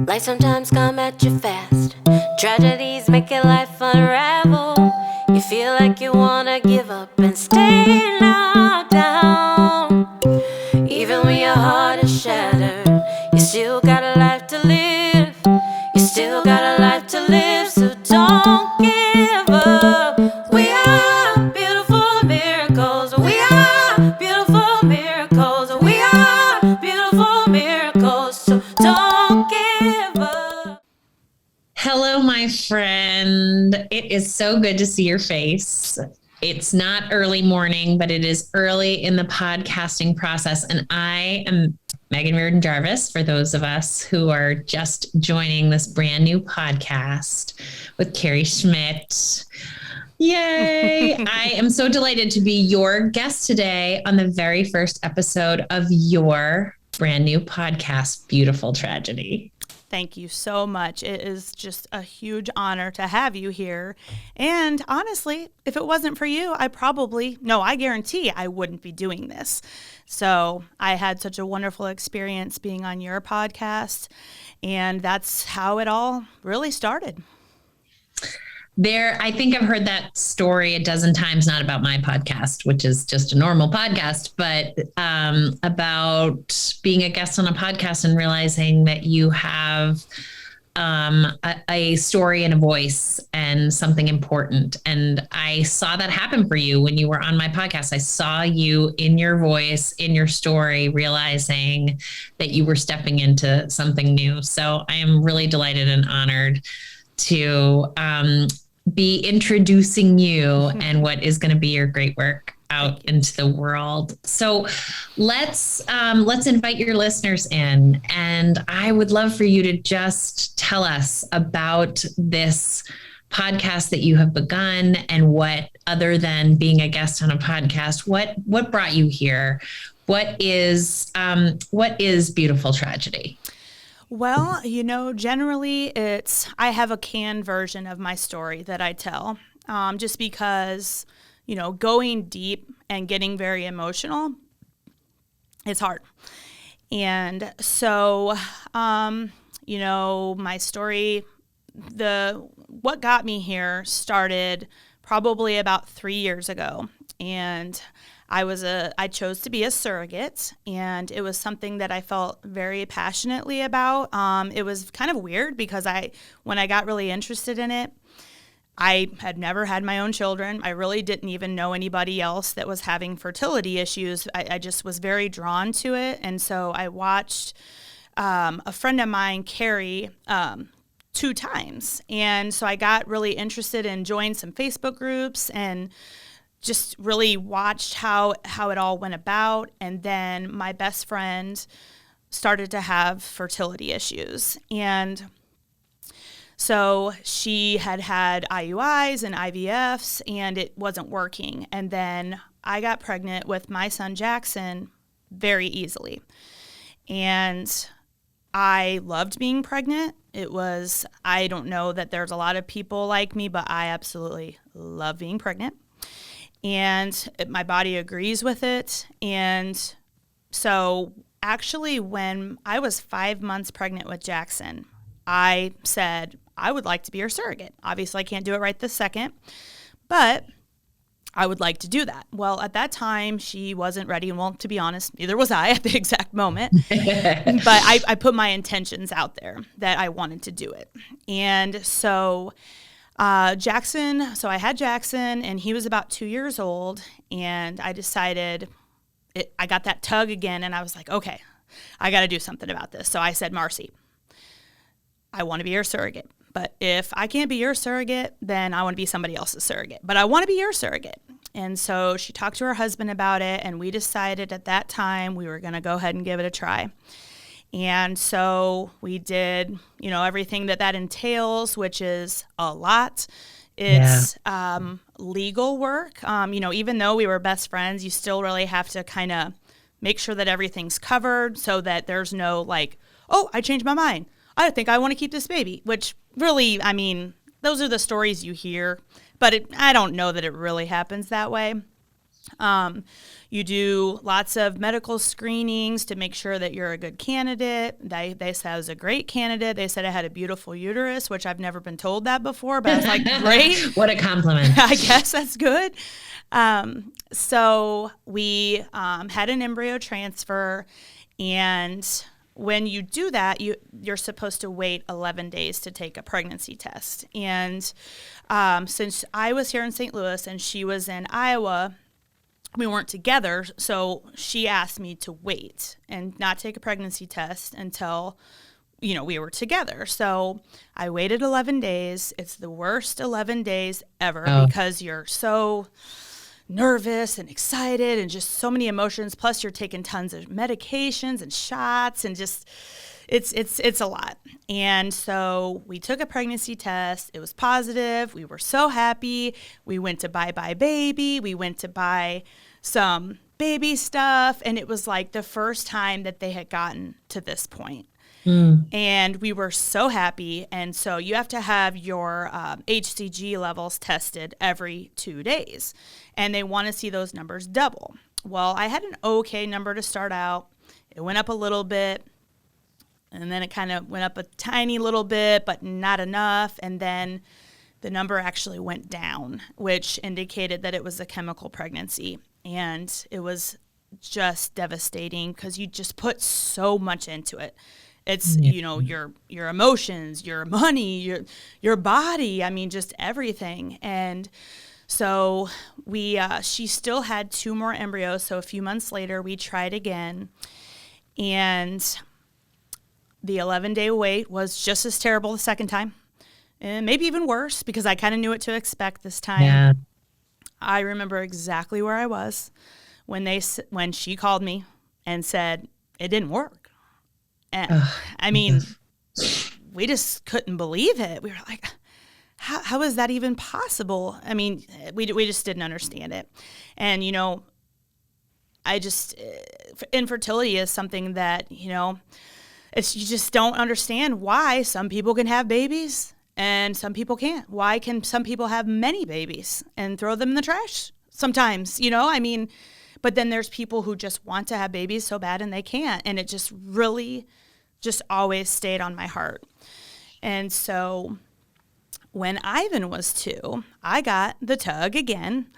Life sometimes come at you fast. Tragedies make your life unravel. You feel like you wanna give up and stay knocked down. Even when your heart is shattered, you still got a life to live. You still got a life to live, so don't give up. We are beautiful miracles. We are beautiful miracles. We are beautiful miracles, so don't give up. Hello, my friend. It is so good to see your face. It's not early morning, but it is early in the podcasting process. And I am Meghan Riordan Jarvis, for those of us who are just joining this brand new podcast with Carrie Schmitt. Yay! I am so delighted to be your guest today on the very first episode of your brand new podcast, Beautiful Tragedy. Thank you so much. It is just a huge honor to have you here. And honestly, if it wasn't for you, I guarantee I wouldn't be doing this. So I had such a wonderful experience being on your podcast, and that's how it all really started. I think I've heard that story a dozen times, not about my podcast, which is just a normal podcast, but about being a guest on a podcast and realizing that you have a story and a voice and something important. And I saw that happen for you when you were on my podcast. I saw you in your voice, in your story, realizing that you were stepping into something new. So I am really delighted and honored to be introducing you and what is going to be your great work out into the world. So let's invite your listeners in, and I would love for you to just tell us about this podcast that you have begun, and what, other than being a guest on a podcast, what brought you here? What is Beautiful Tragedy? Well, generally I have a canned version of my story that I tell, just because, going deep and getting very emotional, it's hard. And so, my story, what got me here started probably about 3 years ago. And I chose to be a surrogate, and it was something that I felt very passionately about. It was kind of weird because when I got really interested in it, I had never had my own children. I really didn't even know anybody else that was having fertility issues. I just was very drawn to it. And so I watched a friend of mine, Carrie, 2 times. And so I got really interested and joined some Facebook groups and just really watched how it all went about. And then my best friend started to have fertility issues. And so she had IUIs and IVFs, and it wasn't working. And then I got pregnant with my son Jackson very easily. And I loved being pregnant. I don't know that there's a lot of people like me, but I absolutely love being pregnant. And my body agrees with it. And so actually, when I was 5 months pregnant with Jackson, I said, I would like to be her surrogate. Obviously, I can't do it right this second, but I would like to do that. Well, at that time, she wasn't ready. Well, to be honest, neither was I at the exact moment. But I put my intentions out there that I wanted to do it. And so Jackson, so I had Jackson, and he was about 2 years old, and I decided, I got that tug again, and I was like, okay, I got to do something about this. So I said, Marcy, I want to be your surrogate, but if I can't be your surrogate, then I want to be somebody else's surrogate, but I want to be your surrogate. And so she talked to her husband about it, and we decided at that time we were going to go ahead and give it a try. And so we did, everything that entails, which is a lot. It's legal work. Even though we were best friends, you still really have to kind of make sure that everything's covered so that there's no oh, I changed my mind. I think I want to keep this baby, which really, those are the stories you hear, but I don't know that it really happens that way. You do lots of medical screenings to make sure that you're a good candidate. They said I was a great candidate. They said I had a beautiful uterus, which I've never been told that before, but I was like, great. What a compliment. I guess that's good. So we had an embryo transfer, and when you do that, you're supposed to wait 11 days to take a pregnancy test. And since I was here in St. Louis and she was in Iowa, we weren't together, so she asked me to wait and not take a pregnancy test until, we were together. So I waited 11 days. It's the worst 11 days ever because you're so nervous and excited and just so many emotions. Plus, you're taking tons of medications and shots and just it's a lot. And so we took a pregnancy test. It was positive. We were so happy. We went to Bye Bye Baby. We went to buy some baby stuff. And it was like the first time that they had gotten to this point. And we were so happy. And so you have to have your HCG levels tested every 2 days. And they want to see those numbers double. Well, I had an okay number to start out. It went up a little bit. And then it kind of went up a tiny little bit, but not enough. And then the number actually went down, which indicated that it was a chemical pregnancy. And it was just devastating because you just put so much into it. It's, your emotions, your money, your body, just everything. And so she still had 2 more embryos. So a few months later, we tried again. And the 11-day wait was just as terrible the second time, and maybe even worse because I kind of knew what to expect this time. Yeah. I remember exactly where I was when she called me and said it didn't work. And we just couldn't believe it. We were like, how is that even possible? We just didn't understand it. And, infertility is something that, you just don't understand why some people can have babies and some people can't. Why can some people have many babies and throw them in the trash sometimes, but then there's people who just want to have babies so bad and they can't. And it just really just always stayed on my heart. And so when Ivan was 2, I got the tug again.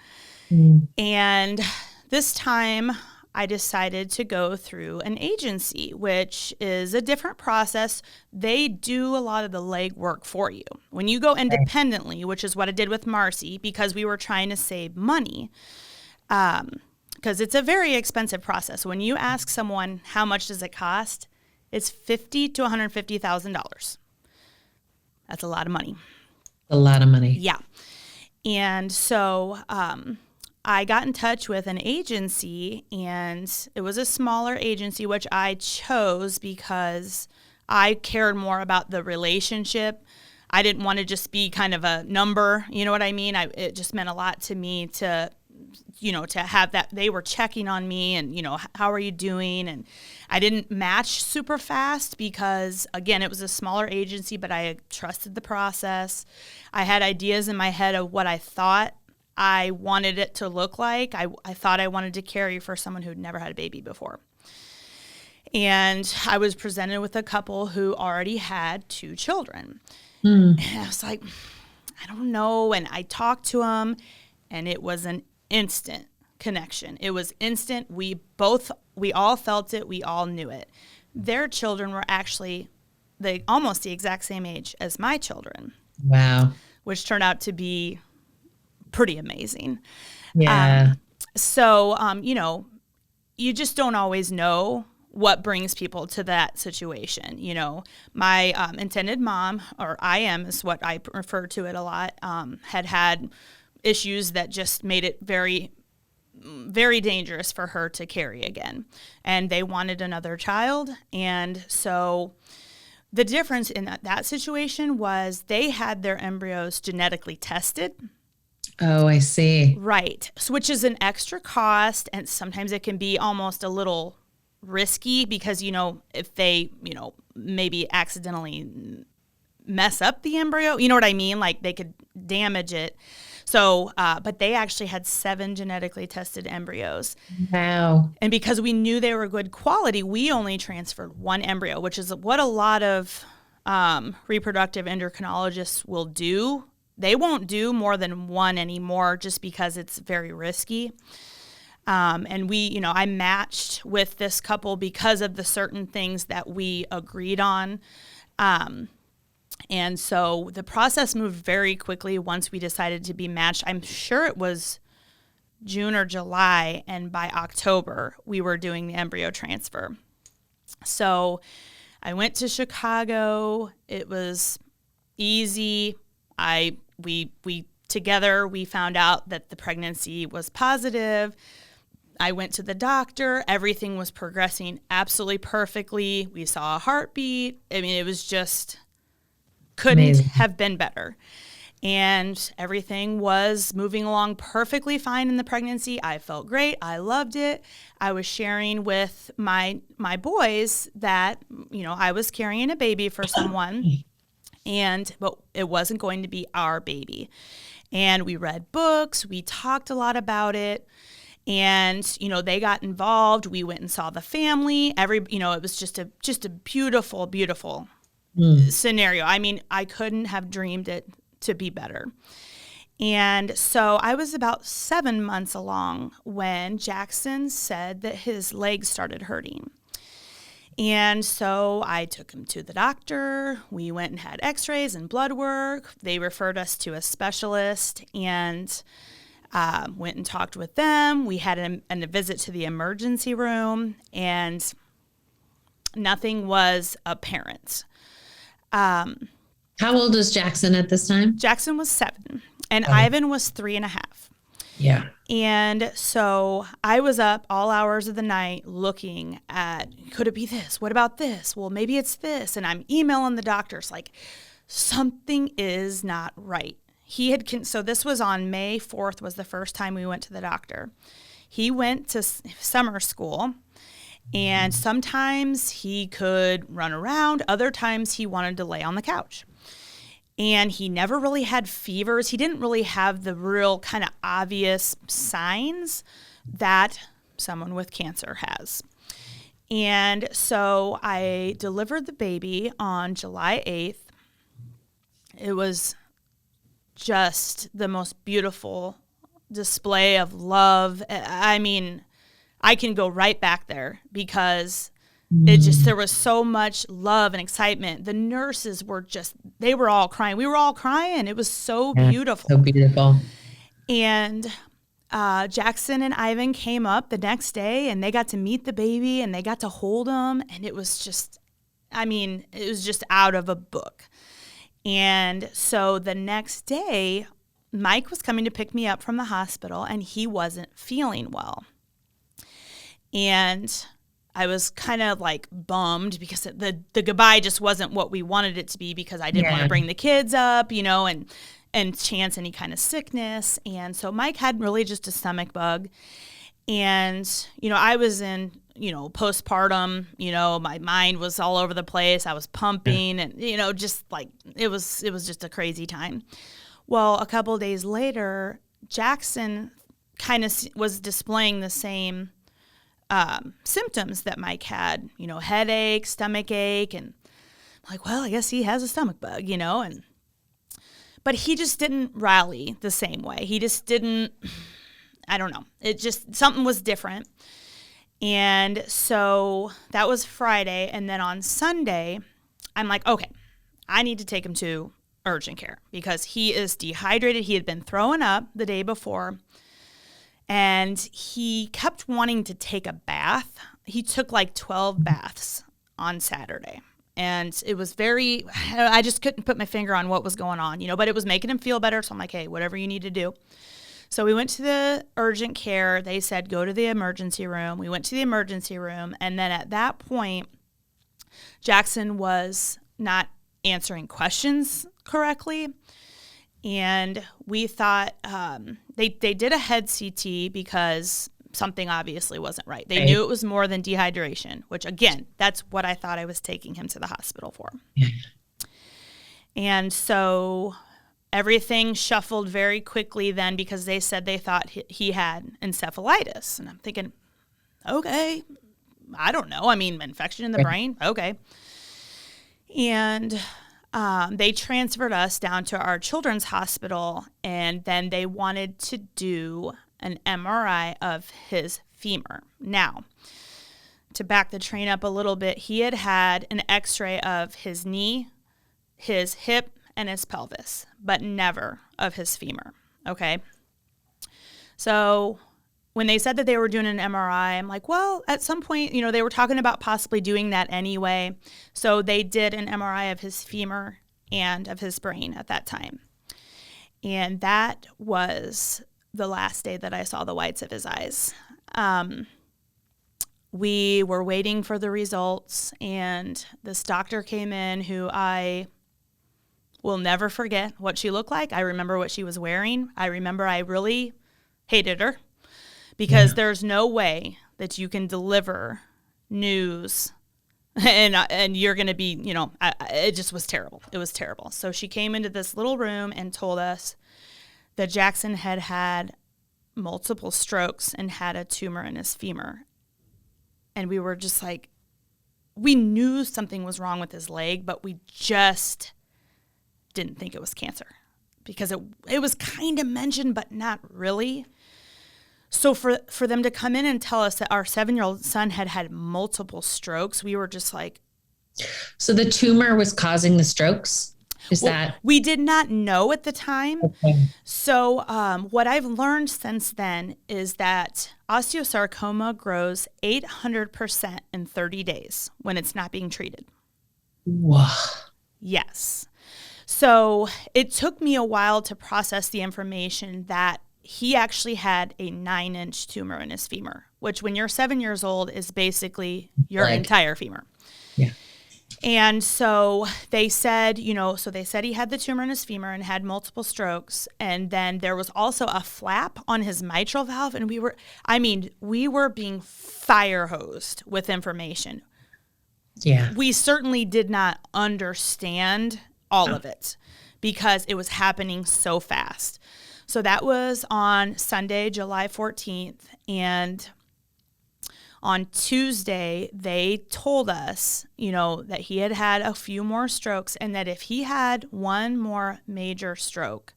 And this time I decided to go through an agency, which is a different process. They do a lot of the legwork for you. When you go independently, which is what I did with Marcy, because we were trying to save money, because it's a very expensive process. When you ask someone how much does it cost, it's $50,000 to $150,000. That's a lot of money. A lot of money. Yeah. And so I got in touch with an agency, and it was a smaller agency, which I chose because I cared more about the relationship. I didn't want to just be kind of a number, you know what I mean? It just meant a lot to me to have that. They were checking on me and, how are you doing? And I didn't match super fast because, again, it was a smaller agency, but I trusted the process. I had ideas in my head of what I thought I wanted it to look like. I thought I wanted to carry for someone who'd never had a baby before. And I was presented with a couple who already had 2 children. And I was like, I don't know. And I talked to them, and it was an instant connection. It was instant. We all felt it. We all knew it. Their children were actually almost the exact same age as my children. Wow. Which turned out to be pretty amazing. Yeah. You just don't always know what brings people to that situation. My intended mom, or IM is what I refer to it a lot, had issues that just made it very, very dangerous for her to carry again. And they wanted another child. And so the difference in that situation was they had their embryos genetically tested. Oh, I see. Right. So, which is an extra cost, and sometimes it can be almost a little risky because, if they, maybe accidentally mess up the embryo, you know what I mean? Like they could damage it. So, but they actually had 7 genetically tested embryos. Wow. And because we knew they were good quality, we only transferred 1 embryo, which is what a lot of reproductive endocrinologists will do. They won't do more than 1 anymore just because it's very risky. And I matched with this couple because of the certain things that we agreed on. And so the process moved very quickly once we decided to be matched. I'm sure it was June or July, and by October, we were doing the embryo transfer. So I went to Chicago. It was easy. We together, we found out that the pregnancy was positive. I went to the doctor. Everything was progressing absolutely perfectly. We saw a heartbeat. I mean, it was just couldn't have been better. And everything was moving along perfectly fine in the pregnancy. I felt great. I loved it. I was sharing with my boys that, I was carrying a baby for someone, but it wasn't going to be our baby. And we read books. We talked a lot about it. And, they got involved. We went and saw the family. It was just a beautiful, beautiful scenario. I mean, I couldn't have dreamed it to be better. And so I was about 7 months along when Jackson said that his legs started hurting. And so I took him to the doctor. We went and had x-rays and blood work. They referred us to a specialist and went and talked with them. We had a visit to the emergency room, and nothing was apparent. How old is Jackson at this time? Jackson was 7, and Ivan was 3.5. Yeah. And so I was up all hours of the night looking at, could it be this? What about this? Well, maybe it's this. And I'm emailing the doctors like, something is not right. So this was on May 4th was the first time we went to the doctor. He went to summer school, and sometimes he could run around. Other times he wanted to lay on the couch. And he never really had fevers. He didn't really have the real kind of obvious signs that someone with cancer has. And so I delivered the baby on July 8th. It was just the most beautiful display of love. I mean, I can go right back there because there was so much love and excitement. The nurses they were all crying. We were all crying. It was so beautiful. So beautiful. And Jackson and Ivan came up the next day, and they got to meet the baby, and they got to hold him. And it was just out of a book. And so the next day, Mike was coming to pick me up from the hospital, and he wasn't feeling well. And I was kind of like bummed because the goodbye just wasn't what we wanted it to be, because I didn't want to bring the kids up, and chance any kind of sickness. And so Mike had really just a stomach bug. And, I was in, postpartum, my mind was all over the place. I was pumping and, just like it was just a crazy time. Well, a couple of days later, Jackson kind of was displaying the same symptoms that Mike had, headache, stomach ache. And I'm like, well, I guess he has a stomach bug, but he just didn't rally the same way. He just didn't, I don't know. It just, something was different. And so that was Friday. And then on Sunday, I'm like, okay, I need to take him to urgent care because he is dehydrated. He had been throwing up the day before, and he kept wanting to take a bath. He took like 12 baths on Saturday. And it was I just couldn't put my finger on what was going on, but it was making him feel better. So I'm like, hey, whatever you need to do. So we went to the urgent care. They said, go to the emergency room. We went to the emergency room. And then at that point, Jackson was not answering questions correctly. And we thought they did a head CT because something obviously wasn't right. They knew it was more than dehydration, which, again, that's what I thought I was taking him to the hospital for. And so everything shuffled very quickly then because they said they thought he had encephalitis. And I'm thinking, okay, I don't know. I mean, infection in the brain. Okay. And they transferred us down to our children's hospital, and then they wanted to do an MRI of his femur. Now, to back the train up a little bit, he had had an x-ray of his knee, his hip, and his pelvis, but never of his femur, okay? So when they said that they were doing an MRI, I'm like, well, at some point, they were talking about possibly doing that anyway. So they did an MRI of his femur and of his brain at that time. And that was the last day that I saw the whites of his eyes. We were waiting for the results, and this doctor came in who I will never forget what she looked like. I remember what she was wearing. I remember I really hated her because there's no way that you can deliver news and you're going to be, it just was terrible. It was terrible. So she came into this little room and told us that Jackson had had multiple strokes and had a tumor in his femur. And we were just like, we knew something was wrong with his leg, but we just didn't think it was cancer because it was kind of mentioned, but not really. So for them to come in and tell us that our 7-year-old son had had multiple strokes, we were just like. So the tumor was causing the strokes? We did not know at the time. Okay. So what I've learned since then is that osteosarcoma grows 800% in 30 days when it's not being treated. Wow. Yes. So it took me a while to process the information that he actually had a 9-inch tumor in his femur, which when you're 7 years old is basically your entire femur. Yeah. And so they said, he had the tumor in his femur and had multiple strokes. And then there was also a flap on his mitral valve. And we were being fire hosed with information. Yeah. We certainly did not understand all of it because it was happening so fast. So that was on Sunday, July 14th. And on Tuesday, they told us, that he had had a few more strokes and that if he had one more major stroke,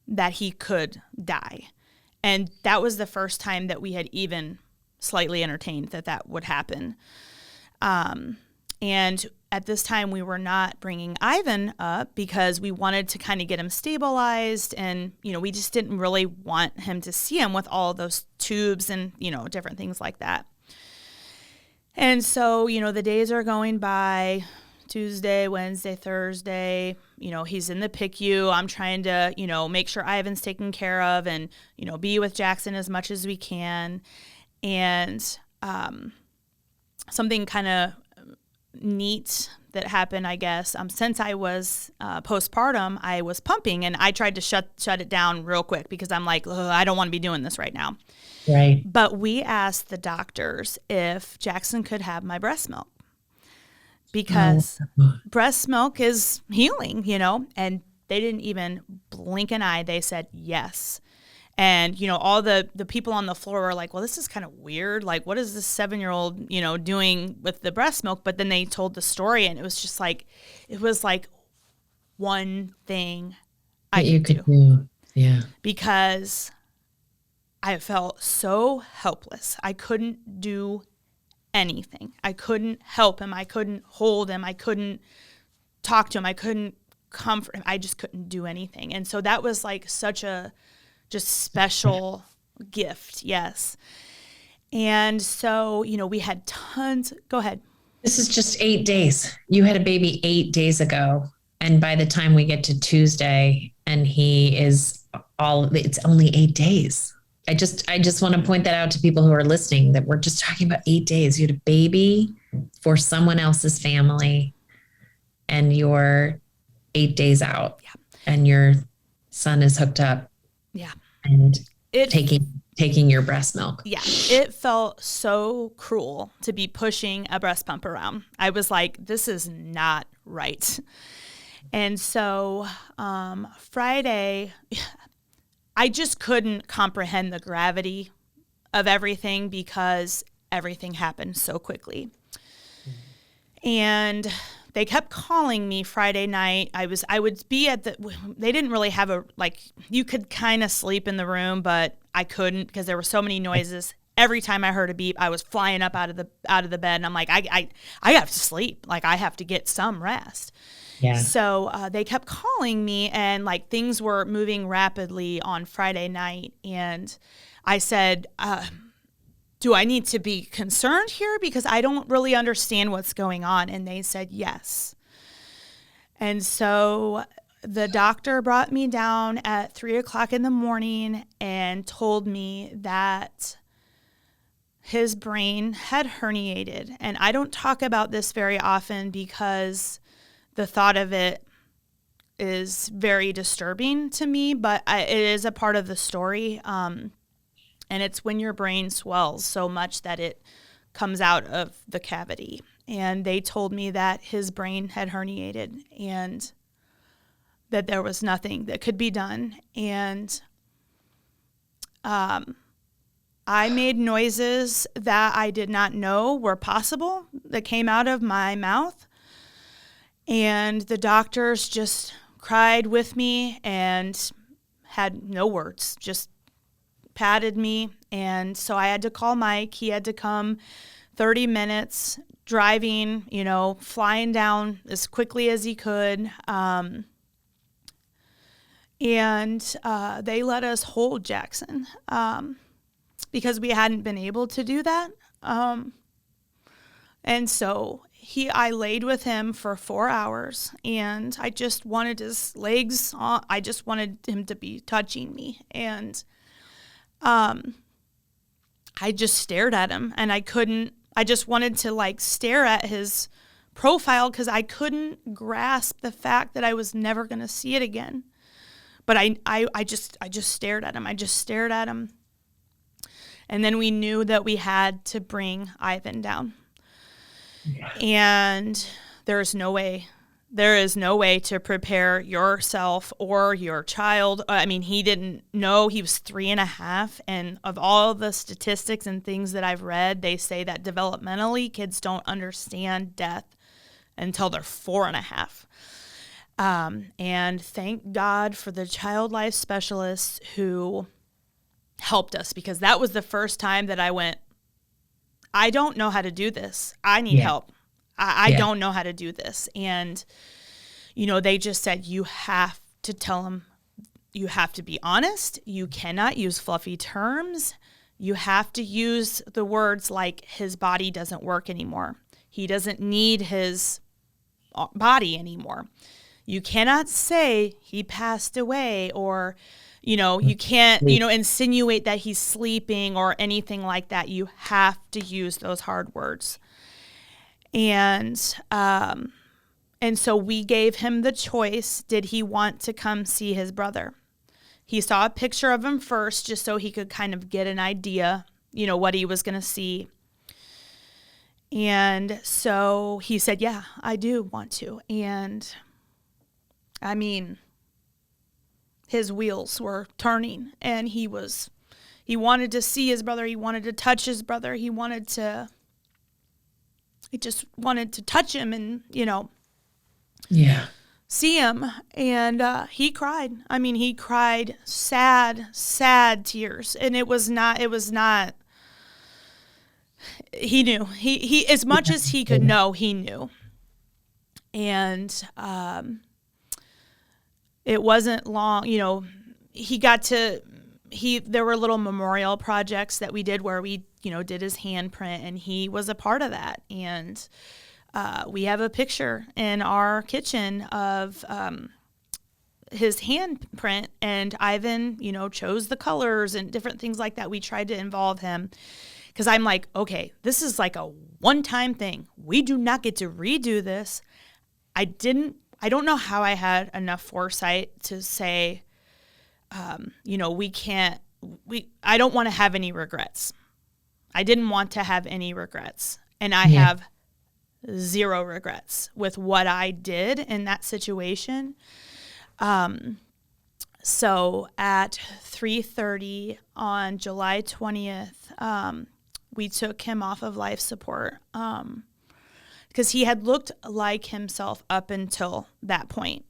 that he could die. And that was the first time that we had even slightly entertained that would happen. And at this time, we were not bringing Ivan up because we wanted to kind of get him stabilized. And, we just didn't really want him to see him with all those tubes and, different things like that. And so, the days are going by, Tuesday, Wednesday, Thursday, he's in the PICU. I'm trying to, make sure Ivan's taken care of and, be with Jackson as much as we can. And something kind of neat that happened, I guess, since I was postpartum, I was pumping and I tried to shut it down real quick because I'm like, I don't want to be doing this right now. Right. But we asked the doctors if Jackson could have my breast milk because breast milk is healing, and they didn't even blink an eye. They said yes. And, all the people on the floor were like, well, this is kind of weird. Like, what is this 7-year-old, doing with the breast milk? But then they told the story and it was just like, one thing I could do. Yeah. Because I felt so helpless. I couldn't do anything. I couldn't help him. I couldn't hold him. I couldn't talk to him. I couldn't comfort him. I just couldn't do anything. And so that was like such a just special gift. Yes. And so, we had tons. Go ahead. This is just 8 days. You had a baby 8 days ago. And by the time we get to Tuesday and it's only 8 days. I just want to point that out to people who are listening that we're just talking about 8 days. You had a baby for someone else's family and you're 8 days out. Yeah. And your son is hooked up. Yeah. And taking your breast milk. Yeah. It felt so cruel to be pushing a breast pump around. I was like, this is not right. And so Friday, I just couldn't comprehend the gravity of everything because everything happened so quickly. And they kept calling me Friday night. I would be they didn't really have you could kind of sleep in the room, but I couldn't because there were so many noises. Every time I heard a beep, I was flying up out of the bed, and I'm like, I have to sleep. Like, I have to get some rest. Yeah. So they kept calling me, and like things were moving rapidly on Friday night. And I said, do I need to be concerned here? Because I don't really understand what's going on. And they said, yes. And so the doctor brought me down at 3:00 in the morning and told me that his brain had herniated. And I don't talk about this very often because the thought of it is very disturbing to me, but it is a part of the story. And it's when your brain swells so much that it comes out of the cavity. And they told me that his brain had herniated and that there was nothing that could be done. And I made noises that I did not know were possible that came out of my mouth. And the doctors just cried with me and had no words, just patted me. And so I had to call Mike. He had to come 30 minutes driving, flying down as quickly as he could. And they let us hold Jackson because we hadn't been able to do that. And so I laid with him for 4 hours, and I just wanted his legs on. I just wanted him to be touching me. And I just stared at him, and I just wanted to stare at his profile because I couldn't grasp the fact that I was never going to see it again. But I just stared at him. I just stared at him. And then we knew that we had to bring Ivan down. Yeah. And there is no way to prepare yourself or your child. I mean, he didn't know. He was 3.5. And of all the statistics and things that I've read, they say that developmentally kids don't understand death until they're 4.5. And thank God for the child life specialists who helped us, because that was the first time that I went, I don't know how to do this. I need help. I don't know how to do this. And, they just said, you have to tell him, you have to be honest. You cannot use fluffy terms. You have to use the words like his body doesn't work anymore. He doesn't need his body anymore. You cannot say he passed away, or, you can't, insinuate that he's sleeping or anything like that. You have to use those hard words. And so we gave him the choice. Did he want to come see his brother? He saw a picture of him first, just so he could kind of get an idea, what he was going to see. And so he said, yeah, I do want to. And I mean, his wheels were turning, and he wanted to see his brother. He wanted to touch his brother. He just wanted to touch him and, see him. And he cried. I mean, he cried sad, sad tears. And it was not, he knew. He as much as he could know, he knew. And it wasn't long, there were little memorial projects that we did where we, did his handprint, and he was a part of that. And we have a picture in our kitchen of his handprint, and Ivan, chose the colors and different things like that. We tried to involve him because I'm like, okay, this is like a one-time thing. We do not get to redo this. I don't know how I had enough foresight to say, I don't want to have any regrets. I didn't want to have any regrets. And I have zero regrets with what I did in that situation. So at 3:30 on July 20th, we took him off of life support because he had looked like himself up until that point.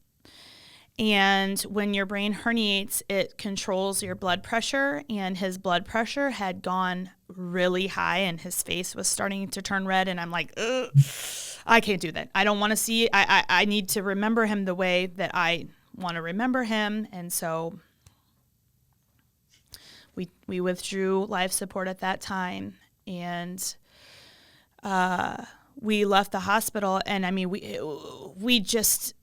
And when your brain herniates, it controls your blood pressure, and his blood pressure had gone really high and his face was starting to turn red. And I'm like, ugh, I can't do that. I don't want to see, I need to remember him the way that I want to remember him. And so we withdrew life support at that time, and we left the hospital. And I mean, we just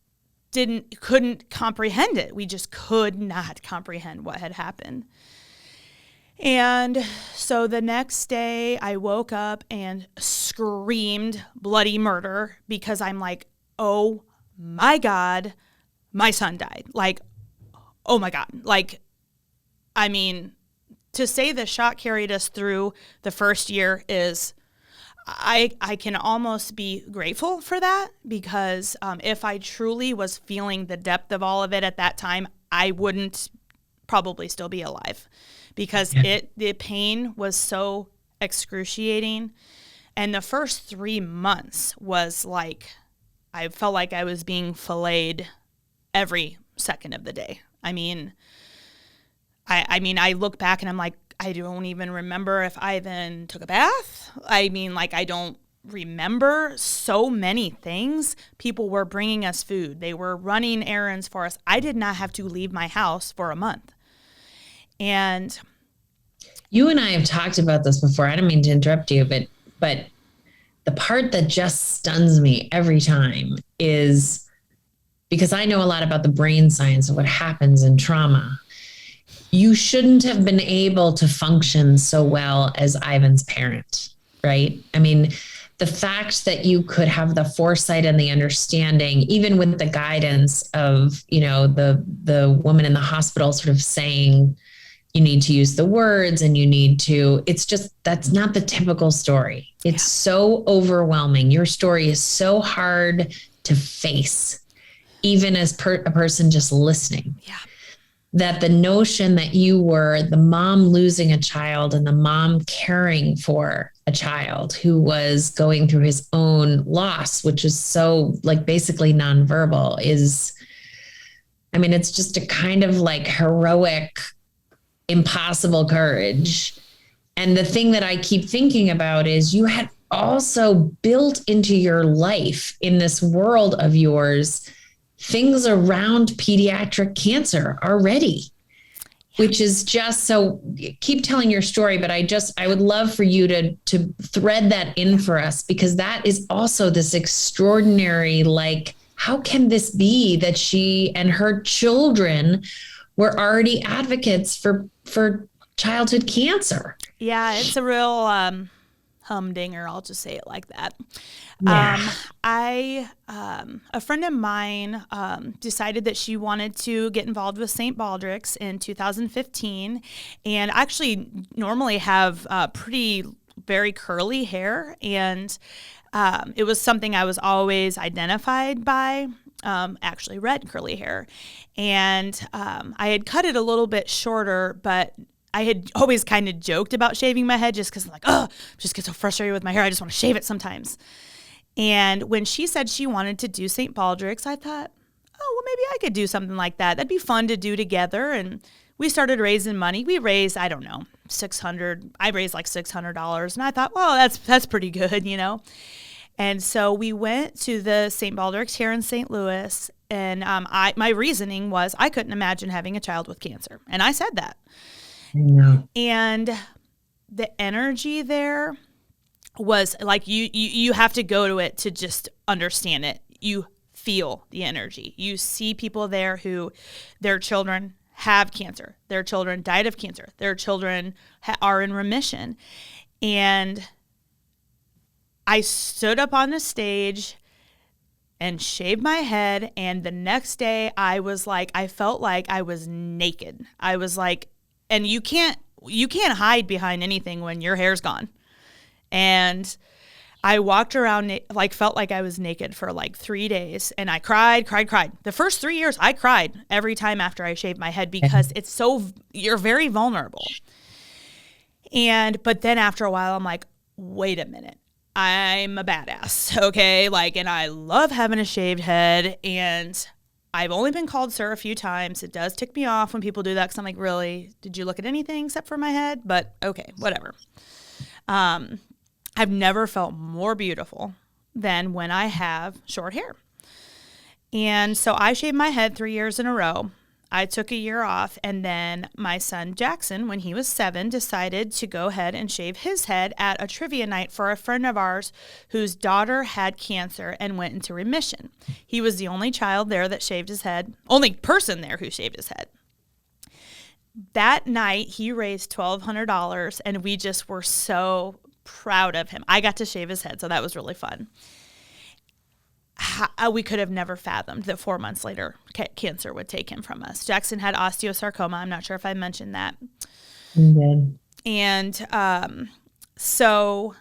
couldn't comprehend it. We just could not comprehend what had happened. And so the next day I woke up and screamed bloody murder because I'm like, oh my God, my son died. Like, oh my God. Like, I mean, to say the shock carried us through the first year is, I can almost be grateful for that, because if I truly was feeling the depth of all of it at that time, I wouldn't probably still be alive, because the pain was so excruciating. And the first 3 months was like, I felt like I was being filleted every second of the day. I mean, I look back and I'm like, I don't even remember if I even took a bath. I mean, like, I don't remember so many things. People were bringing us food. They were running errands for us. I did not have to leave my house for a month. And you and I have talked about this before. I don't mean to interrupt you, but the part that just stuns me every time is, because I know a lot about the brain science of what happens in trauma. You shouldn't have been able to function so well as Ivan's parent, right? I mean, the fact that you could have the foresight and the understanding, even with the guidance of, you know, the woman in the hospital sort of saying, you need to use the words and you need to, it's just, that's not the typical story. It's so overwhelming. Your story is so hard to face, even as a person just listening. yeah. That the notion that you were the mom losing a child and the mom caring for a child who was going through his own loss, which is so like basically nonverbal, is, I mean, it's just a kind of like heroic, impossible courage. And the thing that I keep thinking about is you had also built into your life in this world of yours things around pediatric cancer already, which is just so, keep telling your story, but I would love for you to thread that in for us, because that is also this extraordinary, like, how can this be that she and her children were already advocates for childhood cancer? Yeah, it's a real humdinger. I'll just say it like that. Yeah. A friend of mine decided that she wanted to get involved with St. Baldrick's in 2015, and actually normally have pretty very curly hair, and it was something I was always identified by. Actually red curly hair, and I had cut it a little bit shorter, but I had always kind of joked about shaving my head just because I'm like, oh, just get so frustrated with my hair. I just want to shave it sometimes. And when she said she wanted to do St. Baldrick's, I thought, oh, well, maybe I could do something like that. That'd be fun to do together. And we started raising money. We raised, I don't know, $600. I raised like $600. And I thought, well, that's pretty good, you know. And so we went to the St. Baldrick's here in St. Louis. And my reasoning was I couldn't imagine having a child with cancer. And I said that. No. And the energy there was like, you have to go to it to just understand it. You feel the energy. You see people there who their children have cancer. Their children died of cancer. Their children are in remission. And I stood up on the stage and shaved my head. And the next day I felt like I was naked. I was like, and you can't hide behind anything when your hair's gone. And I walked around, felt like I was naked for 3 days, and I cried. The first 3 years, I cried every time after I shaved my head because you're very vulnerable. But then after a while, I'm like, wait a minute, I'm a badass, okay? And I love having a shaved head, and I've only been called sir a few times. It does tick me off when people do that because I'm like, really? Did you look at anything except for my head? But okay, whatever. I've never felt more beautiful than when I have short hair. And so I shaved my head 3 years in a row. I took a year off, and then my son Jackson, when he was 7, decided to go ahead and shave his head at a trivia night for a friend of ours whose daughter had cancer and went into remission. He was the only child there that shaved his head, only person there who shaved his head. That night, he raised $1,200, and we just were so proud of him. I got to shave his head, so that was really fun. We could have never fathomed that 4 months later cancer would take him from us. Jackson had osteosarcoma. I'm not sure if I mentioned that. Mm-hmm. And so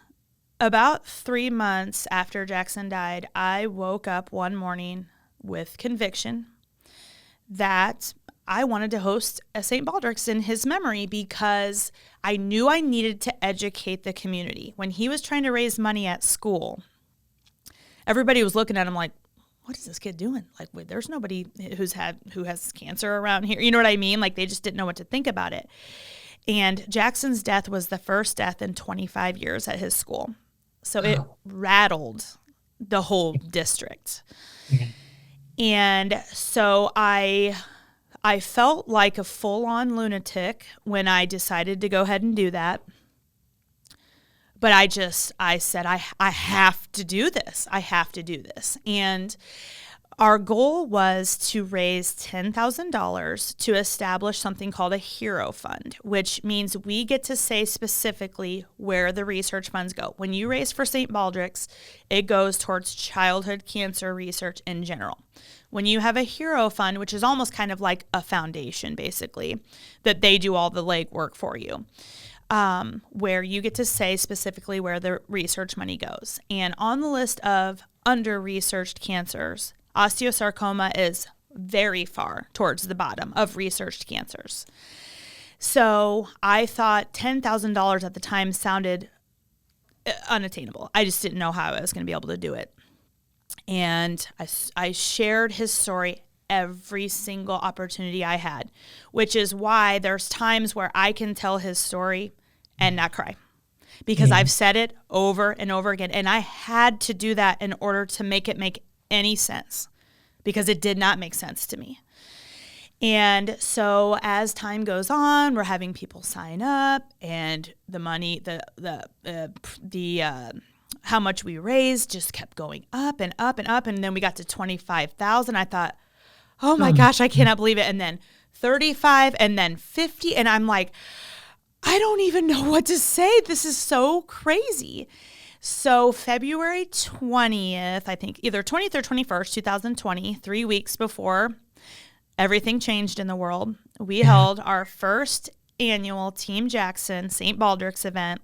about 3 months after Jackson died, I woke up one morning with conviction that I wanted to host a St. Baldrick's in his memory because I knew I needed to educate the community. When he was trying to raise money at school, everybody was looking at him like, what is this kid doing? Wait, there's nobody who has cancer around here. You know what I mean? They just didn't know what to think about it. And Jackson's death was the first death in 25 years at his school. So it rattled the whole district. Yeah. And so I felt like a full-on lunatic when I decided to go ahead and do that. But I said, I have to do this. I have to do this. And our goal was to raise $10,000 to establish something called a hero fund, which means we get to say specifically where the research funds go. When you raise for St. Baldrick's, it goes towards childhood cancer research in general. When you have a hero fund, which is almost kind of like a foundation, basically, that they do all the legwork for you, where you get to say specifically where the research money goes. And on the list of under-researched cancers, osteosarcoma is very far towards the bottom of researched cancers. So I thought $10,000 at the time sounded unattainable. I just didn't know how I was going to be able to do it. And I shared his story every single opportunity I had, which is why there's times where I can tell his story and not cry because I've said it over and over again. And I had to do that in order to make it make any sense because it did not make sense to me. And so as time goes on, we're having people sign up and the money, how much we raised just kept going up and up and up. And then we got to 25,000. I thought, oh my gosh, I cannot believe it. And then 35 and then 50. And I'm like, I don't even know what to say. This is so crazy. So February 20th, I think either 20th or 21st, 2020, 3 weeks before everything changed in the world, we held our first annual Team Jackson St. Baldrick's event.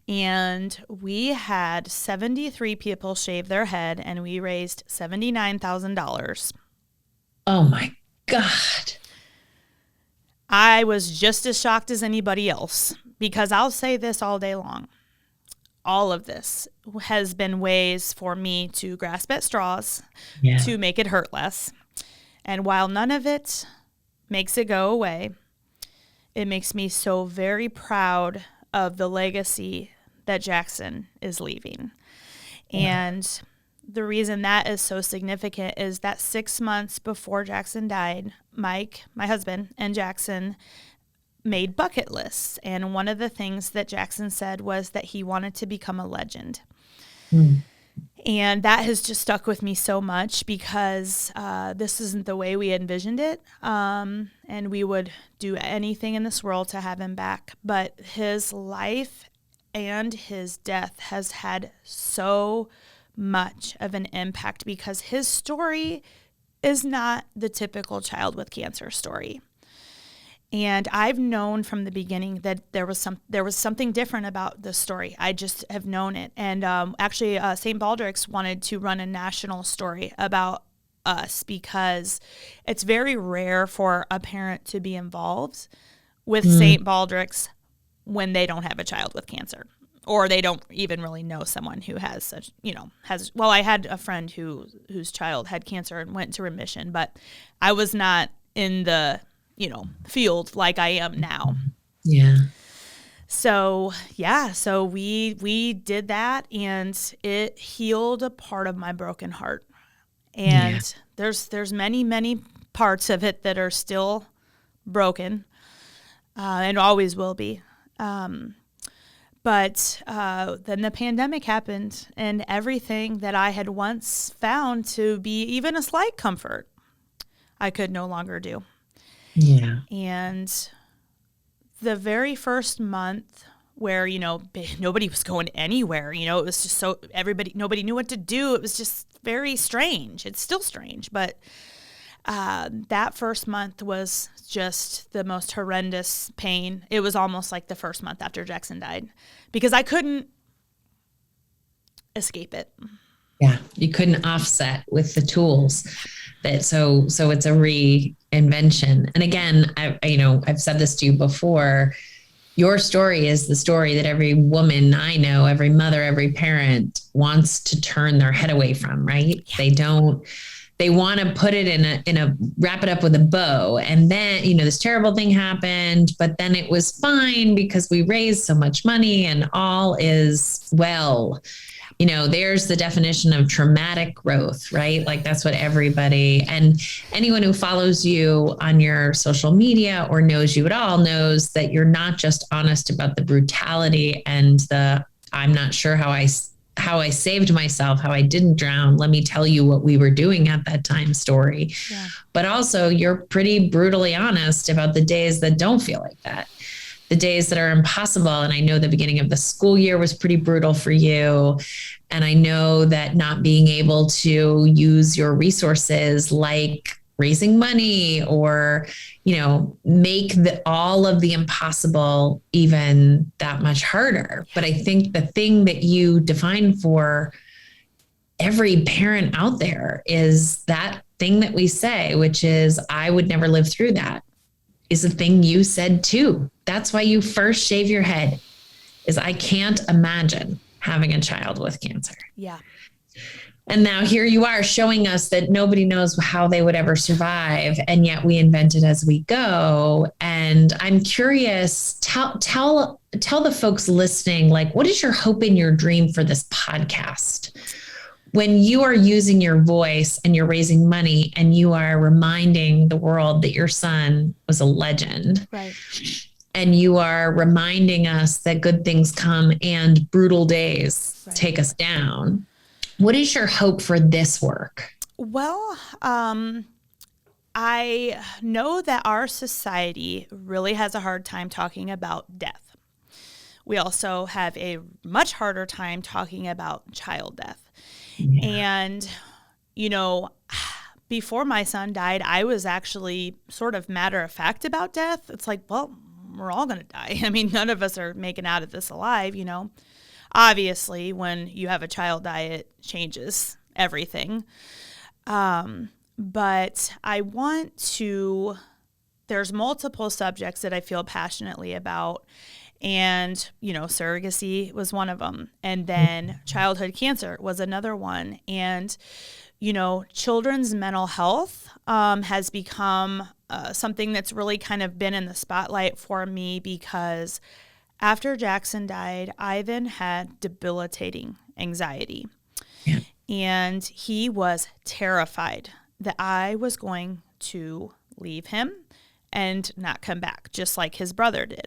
And we had 73 people shave their head, and we raised $79,000. Oh, my God. I was just as shocked as anybody else because I'll say this all day long. All of this has been ways for me to grasp at straws to make it hurt less. And while none of it makes it go away, it makes me so very proud of the legacy that Jackson is leaving. And the reason that is so significant is that 6 months before Jackson died, Mike, my husband, and Jackson made bucket lists. And one of the things that Jackson said was that he wanted to become a legend. And that has just stuck with me so much because this isn't the way we envisioned it. And we would do anything in this world to have him back. But his life and his death has had so much of an impact because his story is not the typical child with cancer story. And I've known from the beginning that there was something different about this story. I just have known it. And actually, St. Baldrick's wanted to run a national story about us because it's very rare for a parent to be involved with St. Baldrick's when they don't have a child with cancer, or they don't even really know someone who has such, well, I had a friend whose child had cancer and went into remission, but I was not in the field like I am now. Yeah. So we did that, and it healed a part of my broken heart. And there's many parts of it that are still broken, and always will be. But then the pandemic happened, and everything that I had once found to be even a slight comfort, I could no longer do. Yeah. And the very first month where, nobody was going anywhere, it was just nobody knew what to do. It was just very strange. It's still strange, but that first month was just the most horrendous pain. It was almost like the first month after Jackson died, because I couldn't escape it. Yeah, you couldn't offset with the tools. So it's a reinvention. And again, I've said this to you before. Your story is the story that every woman I know, every mother, every parent wants to turn their head away from, right? Yeah. They want to put it wrap it up with a bow. And then, this terrible thing happened, but then it was fine because we raised so much money and all is well. There's the definition of traumatic growth, right? Like that's what everybody, and anyone who follows you on your social media or knows you at all knows that you're not just honest about the brutality and I'm not sure how I saved myself, how I didn't drown. Let me tell you what we were doing at that time story. Yeah. But also you're pretty brutally honest about the days that don't feel like that. The days that are impossible. And I know the beginning of the school year was pretty brutal for you. And I know that not being able to use your resources like raising money or, make all of the impossible even that much harder. But I think the thing that you define for every parent out there is that thing that we say, which is, I would never live through that, is a thing you said too. That's why you first shave your head, is I can't imagine having a child with cancer. Yeah. And now here you are showing us that nobody knows how they would ever survive. And yet we invent it as we go. And I'm curious, tell the folks listening, like, what is your hope and your dream for this podcast? When you are using your voice and you're raising money and you are reminding the world that your son was a legend. Right. And you are reminding us that good things come and brutal days take us down. What is your hope for this work? Well, I know that our society really has a hard time talking about death. We also have a much harder time talking about child death. Yeah. And, before my son died, I was actually sort of matter of fact about death. It's like, well, we're all going to die. I mean, none of us are making out of this alive, Obviously, when you have a child die, it changes everything. But I there's multiple subjects that I feel passionately about. And, surrogacy was one of them. And then childhood cancer was another one. And, children's mental health has become something that's really kind of been in the spotlight for me, because after Jackson died, I then had debilitating anxiety. Yeah. And he was terrified that I was going to leave him and not come back, just like his brother did.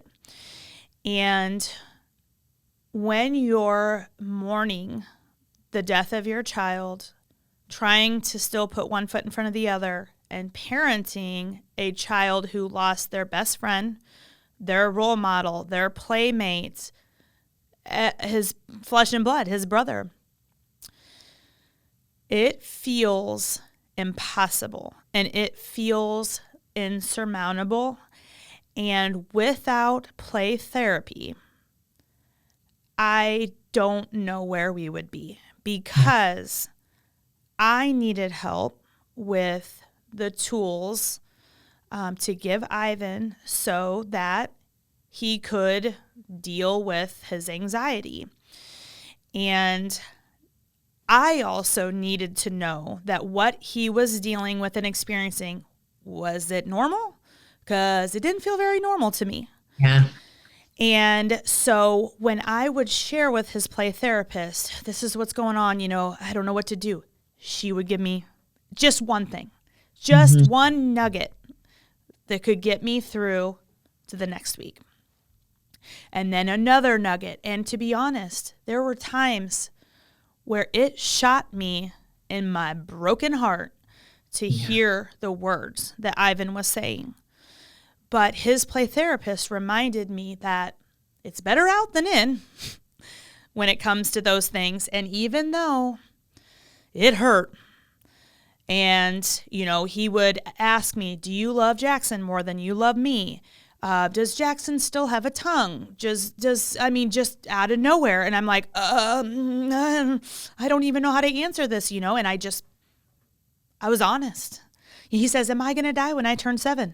And when you're mourning the death of your child, trying to still put one foot in front of the other, and parenting a child who lost their best friend, their role model, their playmate, his flesh and blood, his brother, it feels impossible and it feels insurmountable. And without play therapy, I don't know where we would be, because I needed help with the tools to give Ivan so that he could deal with his anxiety. And I also needed to know that what he was dealing with and experiencing, was it normal? Because it didn't feel very normal to me. Yeah. And so when I would share with his play therapist, this is what's going on, I don't know what to do, she would give me just one thing, just one nugget that could get me through to the next week. And then another nugget. And to be honest, there were times where it shot me in my broken heart to hear the words that Ivan was saying. But his play therapist reminded me that it's better out than in when it comes to those things. And even though it hurt, and, he would ask me, do you love Jackson more than you love me? Does Jackson still have a tongue? Just out of nowhere. And I'm like, I don't even know how to answer this, and I was honest. He says, am I going to die when I turn 7?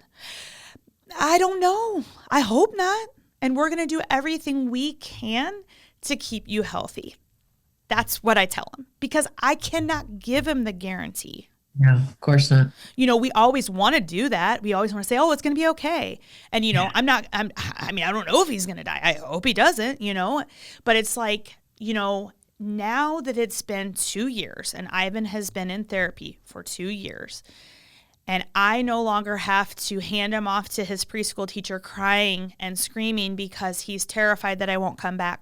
I don't know. I hope not. And we're going to do everything we can to keep you healthy. That's what I tell him, because I cannot give him the guarantee. No, of course not. We always want to do that. We always want to say, oh, it's going to be okay. And, I don't know if he's going to die. I hope he doesn't, but it's like, now that it's been 2 years and Ivan has been in therapy for 2 years, and I no longer have to hand him off to his preschool teacher crying and screaming because he's terrified that I won't come back.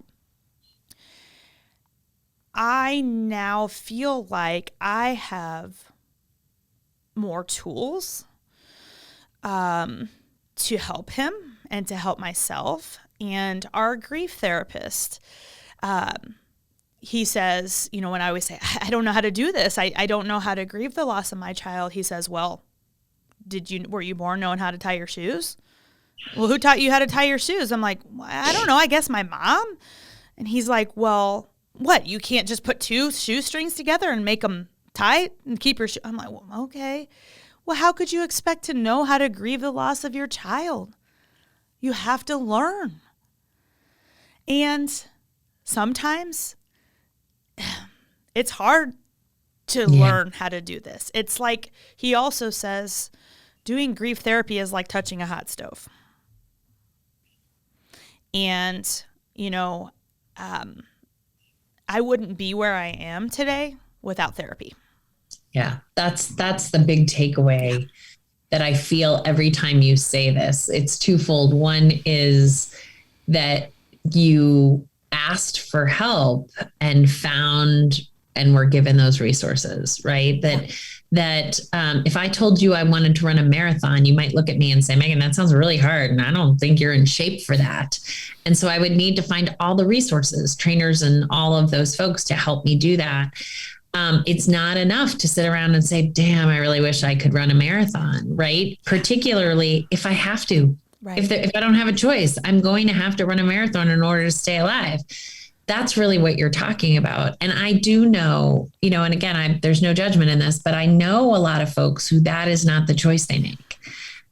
I now feel like I have more tools to help him and to help myself. And our grief therapist, he says, when I always say, I don't know how to do this, I don't know how to grieve the loss of my child, he says, well, were you born knowing how to tie your shoes? Well, who taught you how to tie your shoes? I'm like, well, I don't know, I guess my mom. And he's like, well, what, you can't just put 2 shoestrings together and make them tight and keep your I'm like, well, okay. Well, how could you expect to know how to grieve the loss of your child? You have to learn. And sometimes it's hard to learn how to do this. It's like, he also says, doing grief therapy is like touching a hot stove. And, I wouldn't be where I am today without therapy. Yeah, that's the big takeaway that I feel every time you say this. It's twofold. One is that you asked for help and found and were given those resources, right? That if I told you I wanted to run a marathon, you might look at me and say, Meghan, that sounds really hard. And I don't think you're in shape for that. And so I would need to find all the resources, trainers, and all of those folks to help me do that. It's not enough to sit around and say, damn, I really wish I could run a marathon, right? Particularly if I have to. Right. If I don't have a choice, I'm going to have to run a marathon in order to stay alive. That's really what you're talking about. And I do know, and again, there's no judgment in this, but I know a lot of folks who that is not the choice they make.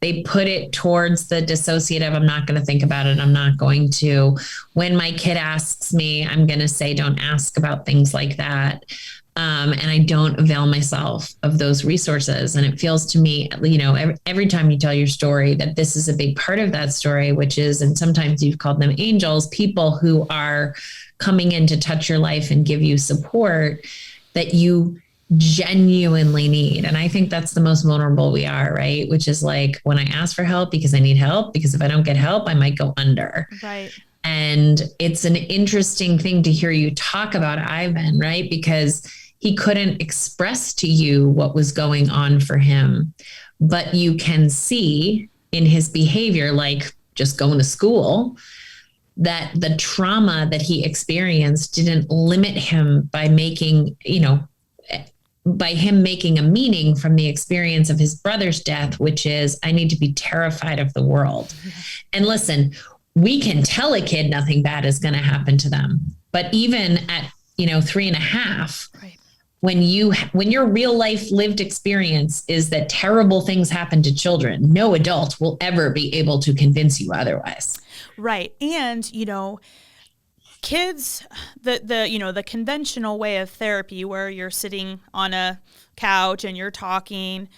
They put it towards the dissociative. I'm not going to think about it. I'm not going to. When my kid asks me, I'm going to say, don't ask about things like that. And I don't avail myself of those resources. And it feels to me, every time you tell your story, that this is a big part of that story, which is, and sometimes you've called them angels, people who are coming in to touch your life and give you support that you genuinely need. And I think that's the most vulnerable we are, right? Which is like, when I ask for help because I need help, because if I don't get help, I might go under. Right. And it's an interesting thing to hear you talk about Ivan, right? Because he couldn't express to you what was going on for him, but you can see in his behavior, like just going to school, that the trauma that he experienced didn't limit him by making, by him making a meaning from the experience of his brother's death, which is, I need to be terrified of the world. And listen, we can tell a kid nothing bad is going to happen to them. But even at, 3.5, right, when your real life lived experience is that terrible things happen to children, no adult will ever be able to convince you otherwise. Right. And, kids, the conventional way of therapy where you're sitting on a couch and you're talking,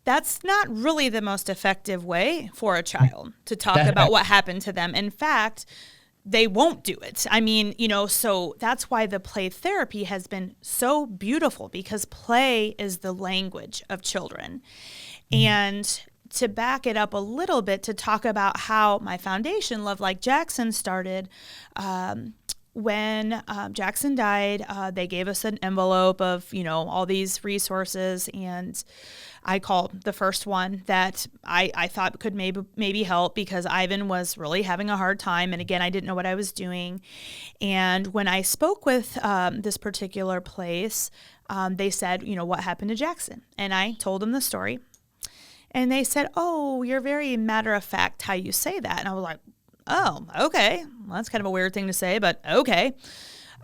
that's not really the most effective way for a child to talk about what happened to them. In fact, they won't do it. I mean, so that's why the play therapy has been so beautiful, because play is the language of children. And to back it up a little bit, to talk about how my foundation, Love Like Jackson, started, when Jackson died, they gave us an envelope of, all these resources, and I called the first one that I thought could maybe help, because Ivan was really having a hard time. And again, I didn't know what I was doing. And when I spoke with this particular place, they said, what happened to Jackson? And I told them the story. And they said, oh, you're very matter of fact how you say that. And I was like, oh, okay. Well, that's kind of a weird thing to say, but okay.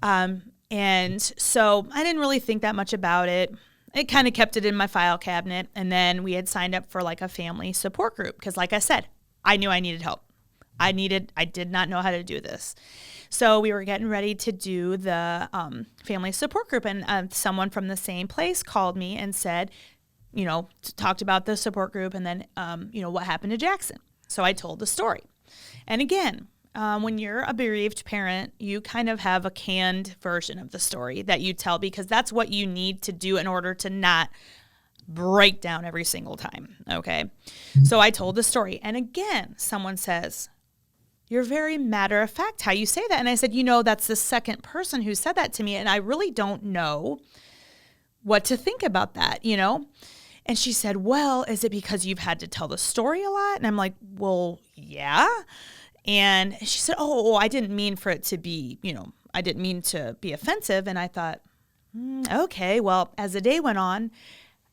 And so I didn't really think that much about it. It kind of kept it in my file cabinet. And then we had signed up for like a family support group, because like I said, I knew I needed help. I did not know how to do this. So we were getting ready to do the family support group, and someone from the same place called me and said, talked about the support group, and then, what happened to Jackson. So I told the story. And again, when you're a bereaved parent, you kind of have a canned version of the story that you tell, because that's what you need to do in order to not break down every single time. Okay. So I told the story. And again, someone says, you're very matter of fact how you say that. And I said, that's the second person who said that to me, and I really don't know what to think about that, And she said, well, is it because you've had to tell the story a lot? And I'm like, well, yeah. And she said, oh, I didn't mean for it to be, I didn't mean to be offensive. And I thought, okay, well, as the day went on,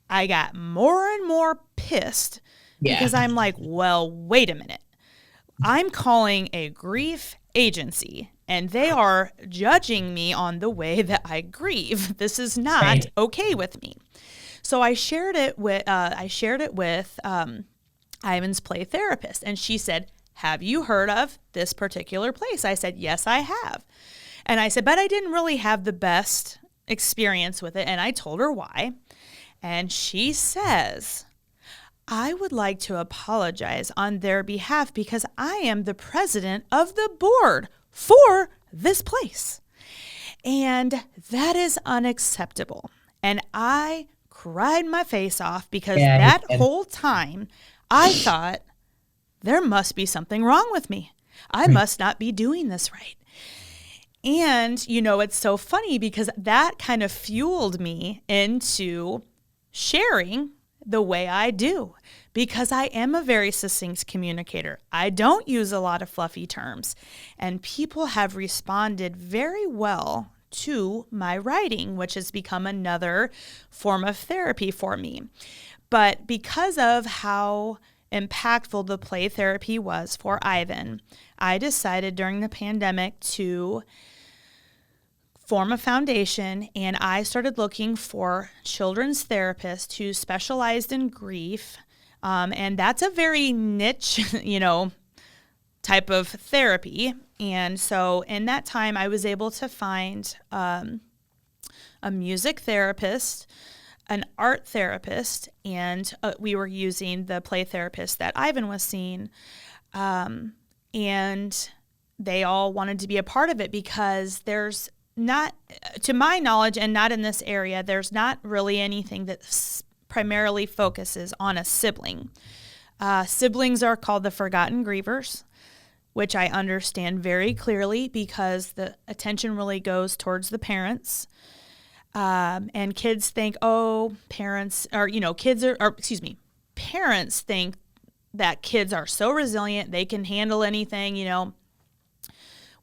I got more and more pissed, because I'm like, well, wait a minute. I'm calling a grief agency, and they are judging me on the way that I grieve. This is not okay with me. So I shared it with Ivan's play therapist, and she said, have you heard of this particular place? I said, yes, I have. And I said, but I didn't really have the best experience with it. And I told her why. And she says, I would like to apologize on their behalf, because I am the president of the board for this place. And that is unacceptable. And I cried my face off, because that whole time I thought, there must be something wrong with me. I must not be doing this right. And, it's so funny, because that kind of fueled me into sharing the way I do, because I am a very succinct communicator. I don't use a lot of fluffy terms, and people have responded very well to my writing, which has become another form of therapy for me. But because of how impactful the play therapy was for Ivan, I decided during the pandemic to form a foundation, and I started looking for children's therapists who specialized in grief. And that's a very niche, type of therapy. And so in that time, I was able to find a music therapist, an art therapist, and we were using the play therapist that Ivan was seeing. And they all wanted to be a part of it, because there's not, to my knowledge, and not in this area, there's not really anything that primarily focuses on a sibling. Siblings are called the forgotten grievers, which I understand very clearly, because the attention really goes towards the parents. And kids think, parents think that kids are so resilient, they can handle anything,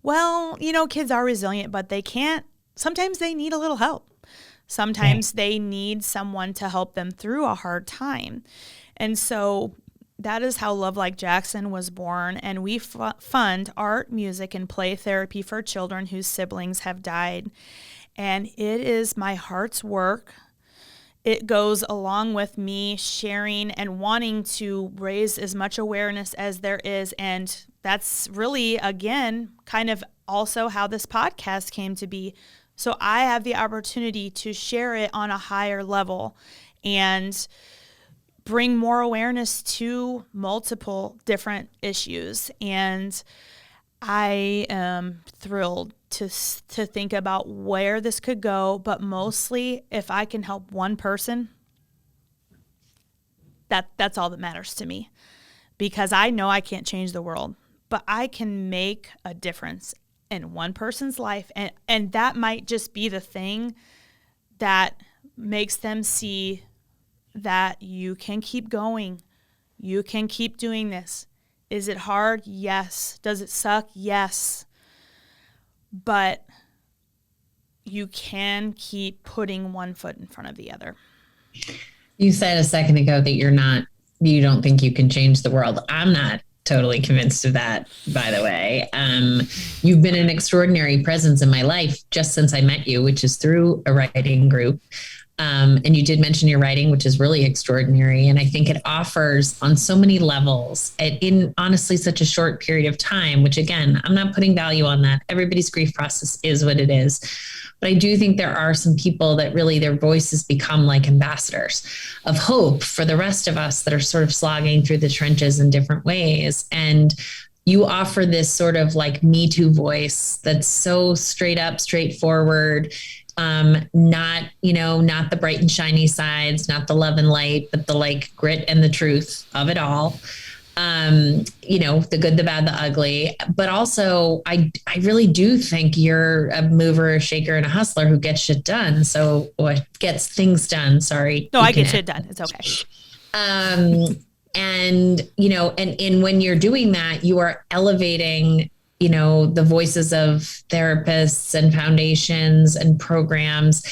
Well, kids are resilient, but they can't, sometimes they need a little help. Sometimes they need someone to help them through a hard time. And so that is how Love Like Jackson was born. And we fund art, music, and play therapy for children whose siblings have died. And it is my heart's work. It goes along with me sharing and wanting to raise as much awareness as there is. And that's really, again, kind of also how this podcast came to be. So I have the opportunity to share it on a higher level and bring more awareness to multiple different issues. And I am thrilled to think about where this could go, but mostly if I can help one person, that's all that matters to me, because I know I can't change the world, but I can make a difference in one person's life. And that might just be the thing that makes them see that you can keep going. You can keep doing this. Is it hard? Yes. Does it suck? Yes. But you can keep putting one foot in front of the other. You said a second ago that you don't think you can change the world. I'm not totally convinced of that, by the way. You've been an extraordinary presence in my life just since I met you, which is through a writing group. And you did mention your writing, which is really extraordinary. And I think it offers on so many levels in honestly such a short period of time, which again, I'm not putting value on that. Everybody's grief process is what it is. But I do think there are some people that really their voices become like ambassadors of hope for the rest of us that are sort of slogging through the trenches in different ways. And you offer this sort of like Me Too voice that's so straight up, straightforward. Not the bright and shiny sides, not the love and light, but the like grit and the truth of it all. The good, the bad, the ugly. But also, I really do think you're a mover, a shaker, and a hustler who gets shit done. So, or gets things done. Sorry. No, I get shit done. It's okay. And when you're doing that, you are elevating the voices of therapists and foundations and programs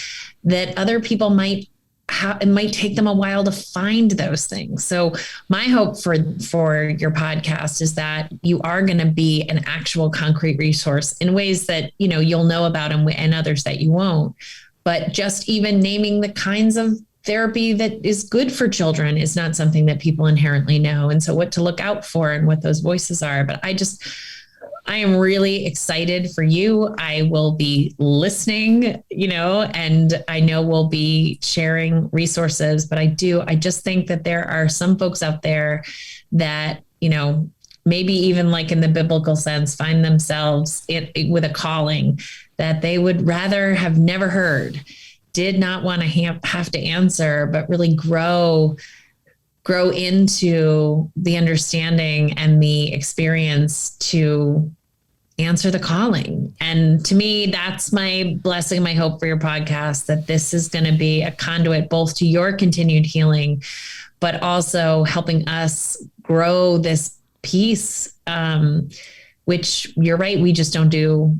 that other people it might take them a while to find those things. So my hope for your podcast is that you are going to be an actual concrete resource in ways that, you'll know about and others that you won't. But just even naming the kinds of therapy that is good for children is not something that people inherently know. And so what to look out for and what those voices are. But I am really excited for you. I will be listening, and I know we'll be sharing resources, but I just think that there are some folks out there that, maybe even like in the biblical sense, find themselves with a calling that they would rather have never heard, did not want to have to answer, but really grow into the understanding and the experience to answer the calling. And to me, that's my blessing, my hope for your podcast, that this is going to be a conduit both to your continued healing, but also helping us grow this piece, which you're right, we just don't do,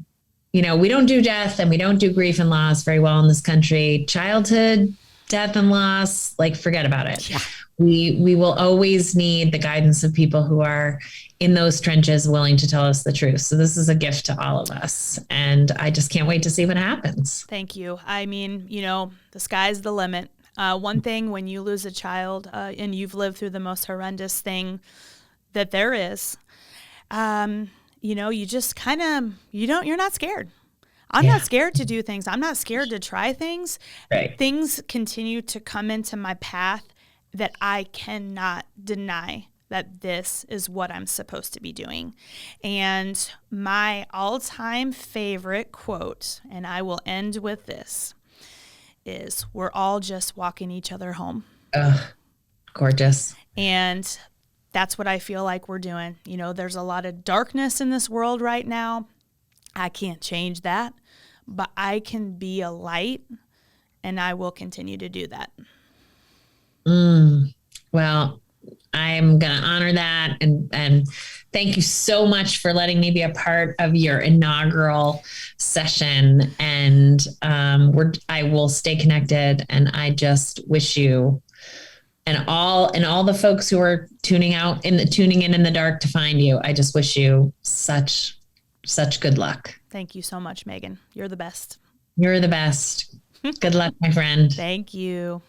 we don't do death and we don't do grief and loss very well in this country. Childhood death and loss, forget about it. Yeah. We will always need the guidance of people who are in those trenches willing to tell us the truth. So this is a gift to all of us. And I just can't wait to see what happens. Thank you. I mean, the sky's the limit. One thing when you lose a child and you've lived through the most horrendous thing that there is, you just kind of, you're not scared. I'm not scared to do things. I'm not scared to try things. Right. Things continue to come into my path that I cannot deny that this is what I'm supposed to be doing. And my all-time favorite quote, and I will end with this, is we're all just walking each other home. Gorgeous. And that's what I feel like we're doing. There's a lot of darkness in this world right now. I can't change that, but I can be a light, and I will continue to do that. Well, I'm going to honor that. And thank you so much for letting me be a part of your inaugural session. And I will stay connected. And I just wish you and all the folks who are tuning in the dark to find you, I just wish you such good luck. Thank you so much, Meghan. You're the best. You're the best. Good luck, my friend. Thank you.